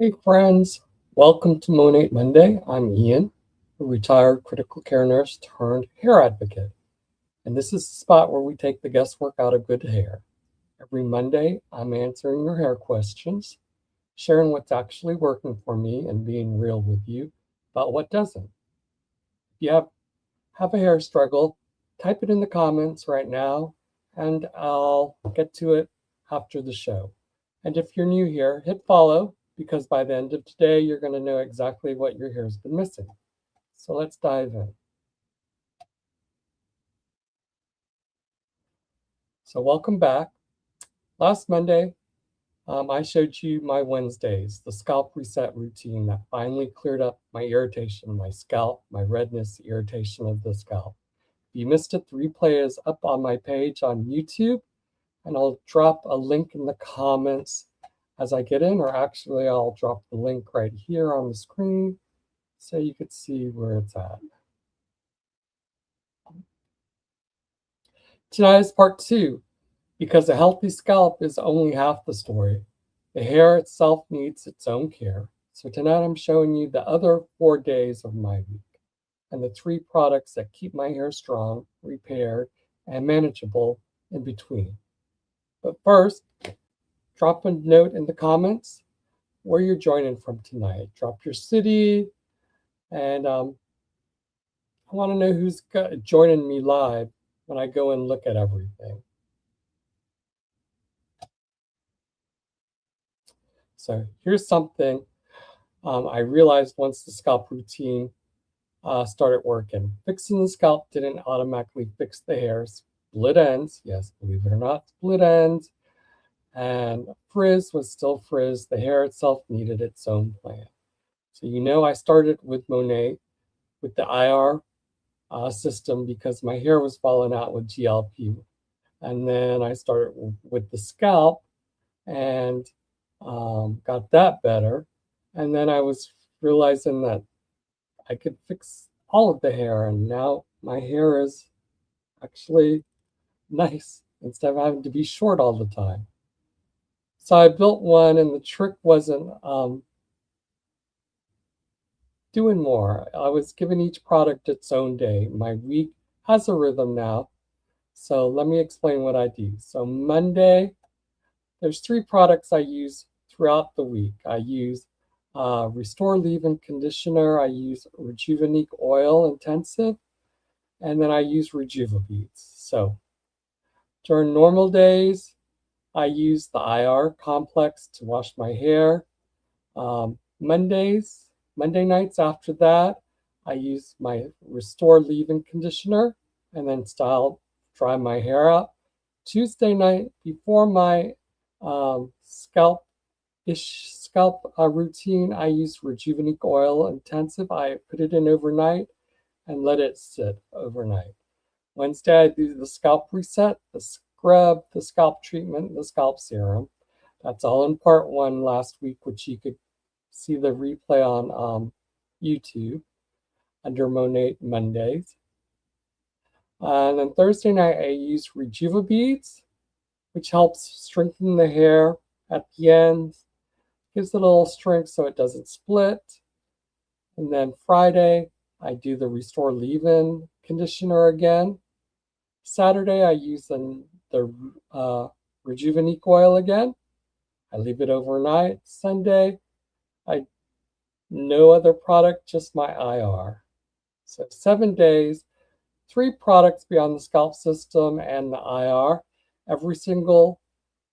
Hey friends, welcome to Monat Monday. I'm Ian, a retired critical care nurse turned hair advocate. And this is the spot where we take the guesswork out of good hair. Every Monday, I'm answering your hair questions, sharing what's actually working for me, and being real with you about what doesn't. If you have a hair struggle, type it in the comments right now, and I'll get to it after the show. And if you're new here, hit follow because by the end of today, you're going to know exactly what your hair's been missing. So let's dive in. So welcome back. Last Monday, I showed you my Wednesdays, the scalp reset routine that finally cleared up my irritation, my scalp, my redness, the irritation of the scalp. If you missed it, the replay is up on my page on YouTube, and I'll drop a link in the comments as I get in, or actually I'll drop the link right here on the screen so you could see where it's at. Tonight is part 2, because a healthy scalp is only half the story. The hair itself needs its own care. So tonight I'm showing you the other 4 days of my week and the 3 products that keep my hair strong, repaired, and manageable in between. But first, drop a note in the comments where you're joining from tonight. Drop your city, and I want to know who's joining me live when I go and look at everything. So here's something I realized once the scalp routine started working. Fixing the scalp didn't automatically fix the hair. Split ends, yes, believe it or not, split ends. And frizz was still frizz. The hair itself needed its own plan. So I started with Monat with the IR system because my hair was falling out with GLP. And then I started with the scalp and got that better. And then I was realizing that I could fix all of the hair, and now my hair is actually nice instead of having to be short all the time. So I built one, and the trick wasn't doing more. I was giving each product its own day. My week has a rhythm now. So let me explain what I do. So Monday, there's 3 products I use throughout the week. I use Restore Leave-In Conditioner. I use Rejuvenique Oil Intensive. And then I use Rejuvabeads. So during normal days, I use the IR complex to wash my hair. Monday nights after that, I use my Restore Leave-In Conditioner and then dry my hair out. Tuesday night, before my scalp routine, I use Rejuvenique Oil Intensive. I put it in overnight and let it sit overnight. Wednesday, I do the scalp reset, the scrub, the scalp treatment, the scalp serum. That's all in part 1 last week, which you could see the replay on YouTube under Monat Mondays. And then Thursday night, I use Rejuvabeads, which helps strengthen the hair at the end, gives it a little strength so it doesn't split. And then Friday, I do the Restore Leave-In Conditioner again. Saturday, I use the Rejuvenique Oil again. I leave it overnight. Sunday, no other product, just my IR. So 7 days, 3 products beyond the scalp system and the IR. Every single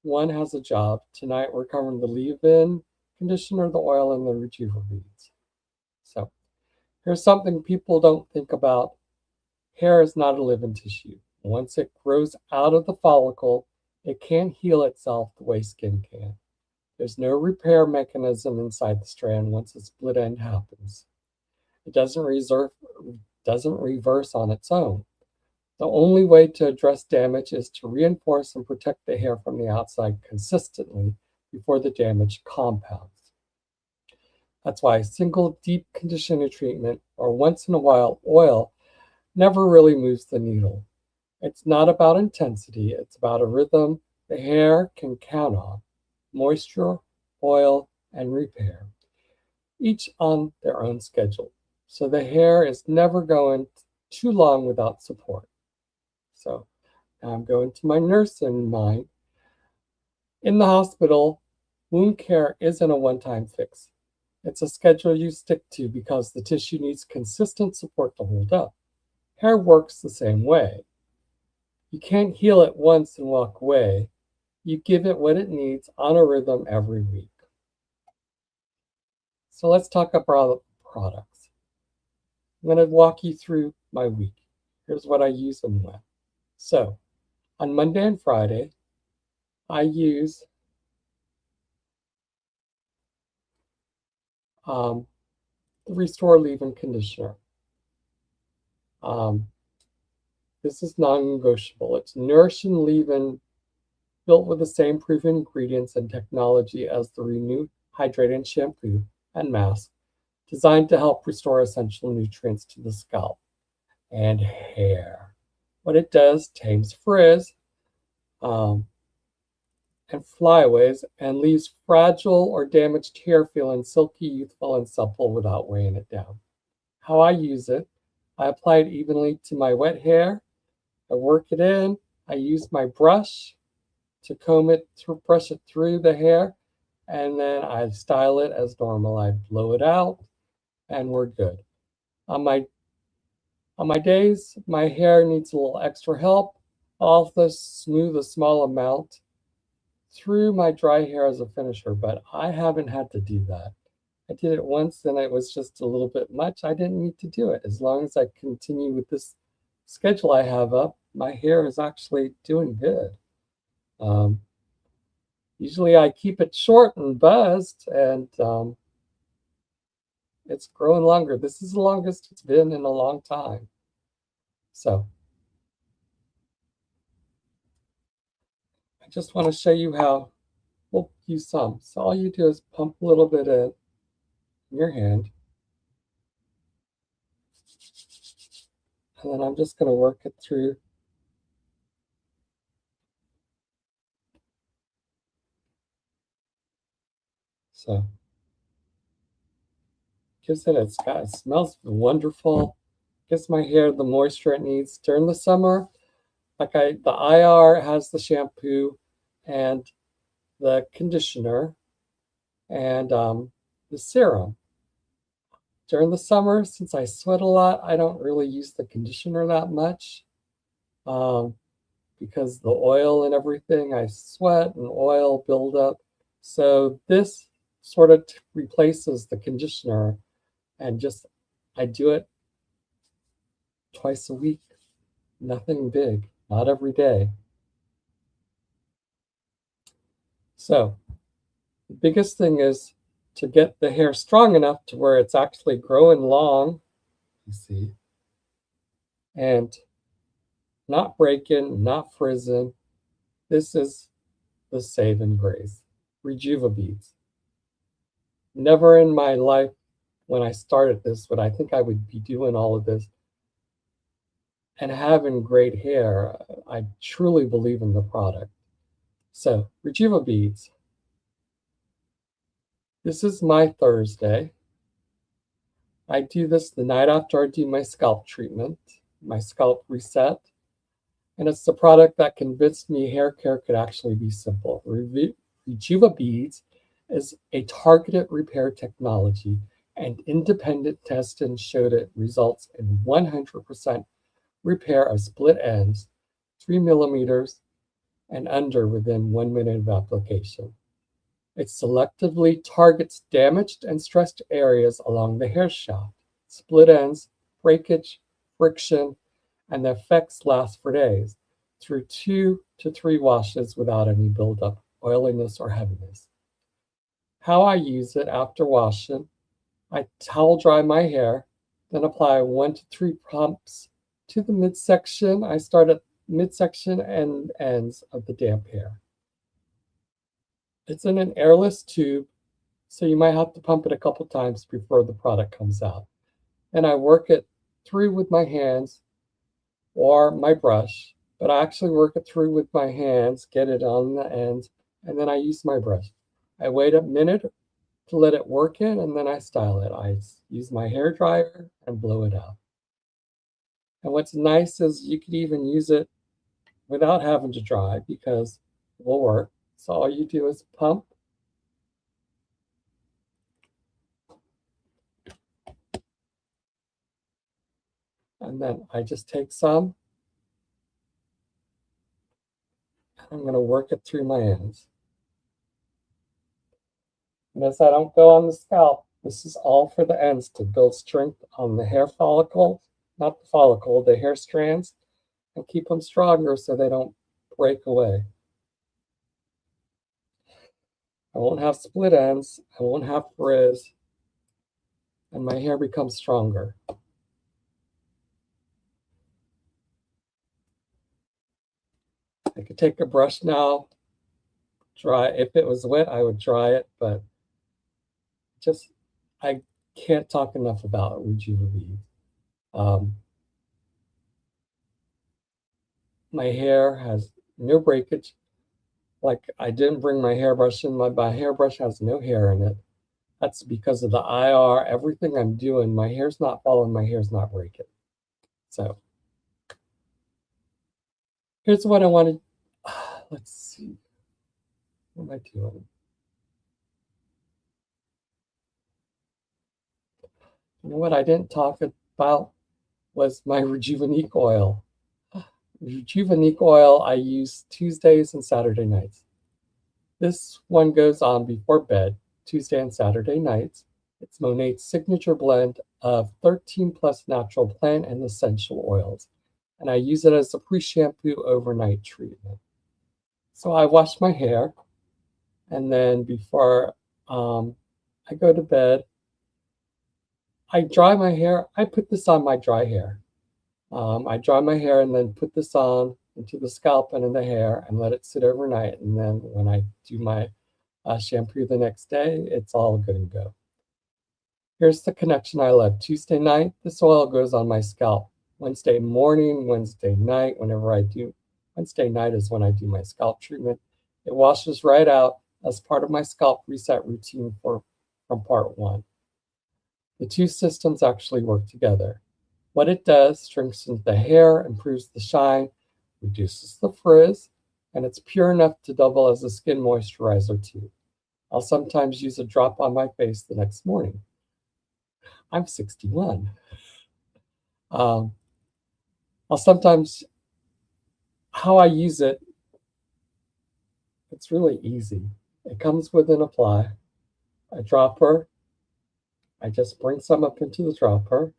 one has a job. Tonight we're covering the leave-in conditioner, the oil, and the Rejuvabeads. So here's something people don't think about. Hair is not a living tissue. Once it grows out of the follicle, it can't heal itself the way skin can. There's no repair mechanism inside the strand once a split end happens. It doesn't reverse on its own. The only way to address damage is to reinforce and protect the hair from the outside consistently before the damage compounds. That's why a single deep conditioner treatment or once in a while oil never really moves the needle. It's not about intensity, it's about a rhythm the hair can count on: moisture, oil, and repair, each on their own schedule. So the hair is never going too long without support. So now I'm going to my nurse in mind. In the hospital, wound care isn't a one-time fix. It's a schedule you stick to because the tissue needs consistent support to hold up. Hair works the same way. You can't heal it once and walk away. You give it what it needs on a rhythm every week. So let's talk about products. I'm going to walk you through my week. Here's what I use and when. So on Monday and Friday, I use the Restore Leave-In Conditioner. This is non-negotiable. It's nourishing leave-in, built with the same proven ingredients and technology as the Renew Hydrating Shampoo and Mask, designed to help restore essential nutrients to the scalp and hair. What it does, tames frizz and flyaways, and leaves fragile or damaged hair feeling silky, youthful, and supple without weighing it down. How I use it, I apply it evenly to my wet hair. I work it in. I use my brush to comb it, to brush it through the hair, and then I style it as normal. I blow it out, and we're good. On my days, my hair needs a little extra help. I'll also smooth a small amount through my dry hair as a finisher, but I haven't had to do that. I did it once and it was just a little bit much. I didn't need to do it. As long as I continue with this schedule I have up, my hair is actually doing good. Usually I keep it short and buzzed, and it's growing longer. This is the longest it's been in a long time. So I just want to show you how we'll use some. So all you do is pump a little bit in your hand. And then I'm just going to work it through. So gives it, it smells wonderful. Gives my hair the moisture it needs during the summer. Like the IR has the shampoo and the conditioner and the serum. During the summer, since I sweat a lot, I don't really use the conditioner that much because the oil and everything, I sweat and oil build up. So this sort of replaces the conditioner, and just I do it twice a week. Nothing big, not every day. So the biggest thing is to get the hair strong enough to where it's actually growing long, you see, and not breaking, not frizzing. This is the saving grace. Rejuvabeads. Never in my life when I started this would I think I would be doing all of this and having great hair. I truly believe in the product. So, Rejuvabeads. This is my Thursday. I do this the night after I do my scalp treatment, my scalp reset. And it's the product that convinced me hair care could actually be simple. Rejuvabeads is a targeted repair technology, and independent testing showed it results in 100% repair of split ends, 3 millimeters and under within 1 minute of application. It selectively targets damaged and stressed areas along the hair shaft, split ends, breakage, friction, and the effects last for days through 2 to 3 washes without any buildup, oiliness, or heaviness. How I use it after washing, I towel dry my hair, then apply 1 to 3 pumps to the midsection. I start at midsection and ends of the damp hair. It's in an airless tube, so you might have to pump it a couple times before the product comes out. And I work it through with my hands or my brush, but I actually work it through with my hands, get it on the ends, and then I use my brush. I wait a minute to let it work in, and then I style it. I use my hair dryer and blow it out. And what's nice is you could even use it without having to dry because it will work. So all you do is pump. And then I just take some. I'm going to work it through my ends. Notice I don't go on the scalp. This is all for the ends to build strength on the hair follicle, not the follicle, the hair strands, and keep them stronger so they don't break away. I won't have split ends, I won't have frizz, and my hair becomes stronger. I could take a brush now, dry. If it was wet, I would dry it, but just, I can't talk enough about Rejuvabeads. My hair has no breakage. Like I didn't bring my hairbrush in. My hairbrush has no hair in it. That's because of the IR. Everything I'm doing, my hair's not falling, my hair's not breaking. So here's what I wanted. Let's see. What am I doing? You know what I didn't talk about was my Rejuvenique oil. Rejuvenique oil I use Tuesdays and Saturday nights. This one goes on before bed, Tuesday and Saturday nights. It's Monat's signature blend of 13 plus natural plant and essential oils. And I use it as a pre-shampoo overnight treatment. So I wash my hair, and then before I go to bed, I dry my hair. I put this on my dry hair. I dry my hair and then put this on into the scalp and in the hair and let it sit overnight. And then when I do my shampoo the next day, it's all good and go. Here's the connection I love. Tuesday night, this oil goes on my scalp. Wednesday morning, Wednesday night, whenever I do. Wednesday night is when I do my scalp treatment. It washes right out as part of my scalp reset routine from part one. The two systems actually work together. What it does, strengthens the hair, improves the shine, reduces the frizz, and it's pure enough to double as a skin moisturizer too. I'll sometimes use a drop on my face the next morning. I'm 61. I'll sometimes, how I use it, it's really easy. It comes with an apply, a dropper. I just bring some up into the dropper.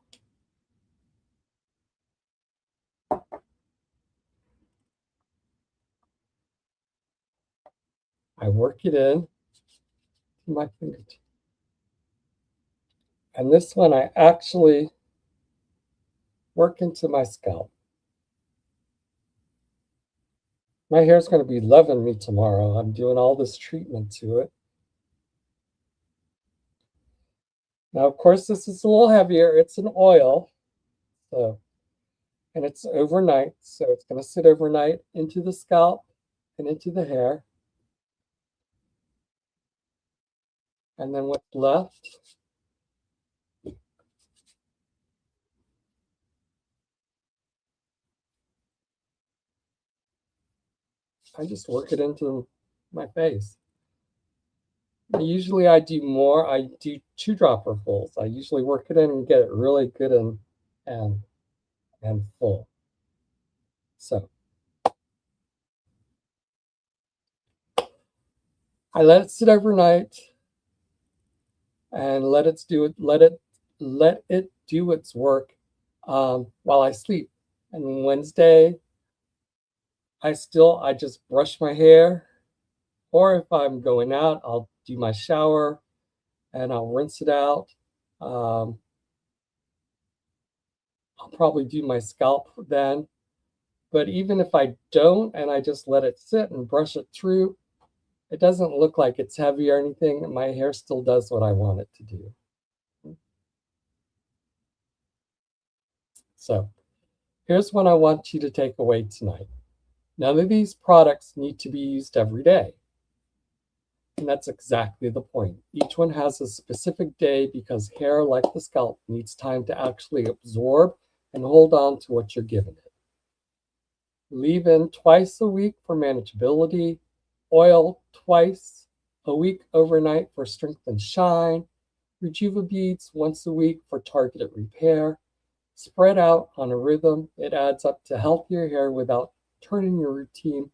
I work it in to my fingertip. And this one I actually work into my scalp. My hair's going to be loving me tomorrow. I'm doing all this treatment to it. Now, of course, this is a little heavier. It's an oil, and it's overnight. So it's going to sit overnight into the scalp and into the hair. And then what's left, I just work it into my face. Usually I do more. I do 2 dropper fulls. I usually work it in and get it really good and full. So I let it sit overnight and let it do its work while I sleep. And Wednesday, I just brush my hair, or if I'm going out, I'll do my shower and I'll rinse it out. I'll probably do my scalp then. But even if I don't and I just let it sit and brush it through, it doesn't look like it's heavy or anything. My hair still does what I want it to do. So here's what I want you to take away tonight. None of these products need to be used every day. And that's exactly the point. Each one has a specific day because hair, like the scalp, needs time to actually absorb and hold on to what you're giving it. Leave-in twice a week for manageability. Oil twice a week overnight for strength and shine. Rejuvabeads once a week for targeted repair. Spread out on a rhythm. It adds up to healthier hair without turning your routine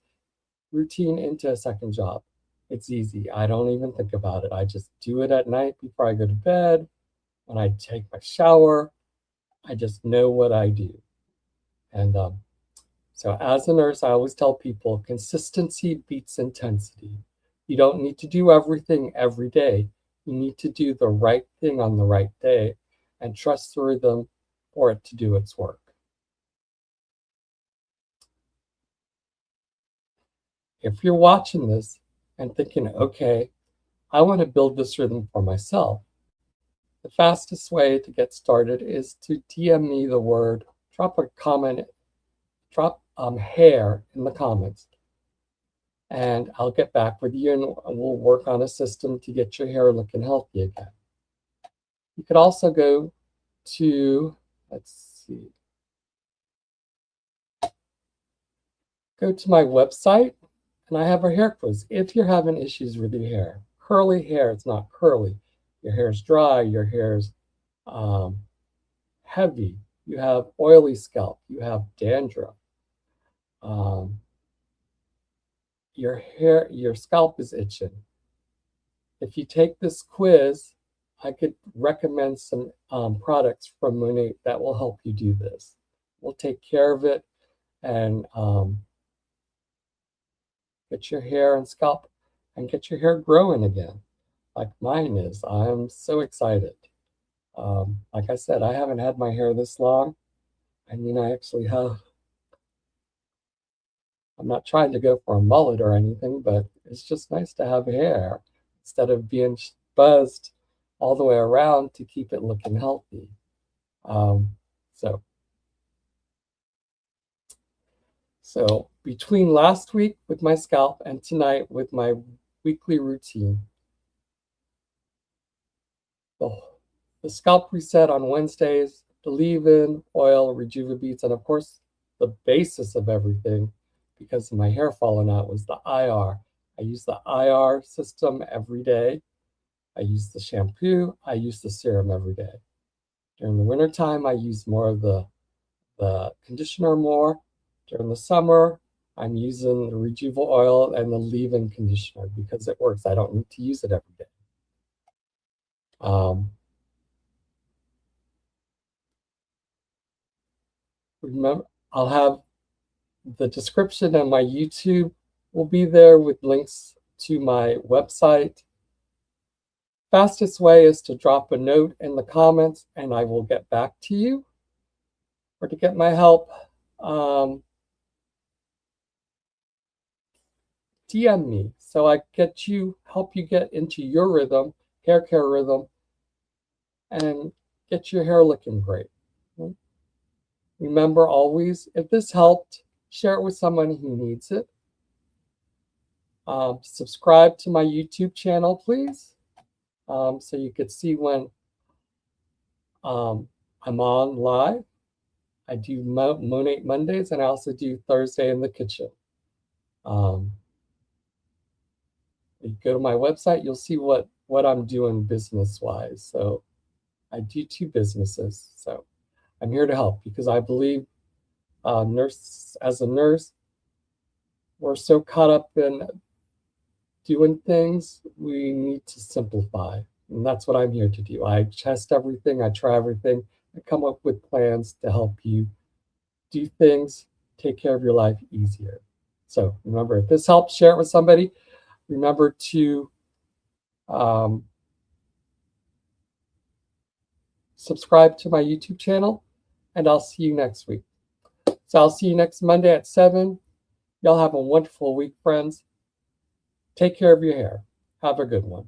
into a second job. It's easy. I don't even think about it. I just do it at night before I go to bed. When I take my shower, I just know what I do. And so as a nurse, I always tell people consistency beats intensity. You don't need to do everything every day. You need to do the right thing on the right day and trust the rhythm for it to do its work. If you're watching this and thinking, okay, I want to build this rhythm for myself, the fastest way to get started is to DM me the word, drop a comment, drop hair in the comments, and I'll get back with you and we'll work on a system to get your hair looking healthy again. You could also go to, go to my website and I have a hair quiz. If you're having issues with your hair, curly hair, it's not curly. Your hair's dry, your hair's heavy, you have oily scalp, you have dandruff, your scalp is itching. If you take this quiz, I could recommend some products from Monat that will help you do this. We'll take care of it and get your hair and scalp and get your hair growing again, like mine is. I'm so excited. Like I said, I haven't had my hair this long. I mean, I actually have. I'm not trying to go for a mullet or anything, but it's just nice to have hair instead of being buzzed all the way around to keep it looking healthy. So between last week with my scalp and tonight with my weekly routine, the scalp reset on Wednesdays, the leave-in, oil, Rejuvabeads, and of course, the basis of everything, because of my hair falling out, was the IR. I use the IR system every day. I use the shampoo. I use the serum every day. During the wintertime, I use more of the conditioner more. During the summer, I'm using the Rejuva oil and the leave-in conditioner because it works. I don't need to use it every day. Remember, I'll have the description and my YouTube will be there with links to my website. Fastest way is to drop a note in the comments and I will get back to you. Or to get my help, DM me so I help you get into your rhythm, hair care rhythm, and get your hair looking great. Remember always, if this helped, share it with someone who needs it. Subscribe to my YouTube channel, please, so you could see when I'm on live. I do Monat Mondays, and I also do Thursday in the kitchen. You go to my website, you'll see what I'm doing business-wise. So I do 2 businesses. So I'm here to help because I believe as a nurse, we're so caught up in doing things, we need to simplify. And that's what I'm here to do. I test everything, I try everything, I come up with plans to help you do things, take care of your life easier. So remember, if this helps, share it with somebody. Remember to subscribe to my YouTube channel, and I'll see you next week. So I'll see you next Monday at 7. Y'all have a wonderful week, friends. Take care of your hair. Have a good one.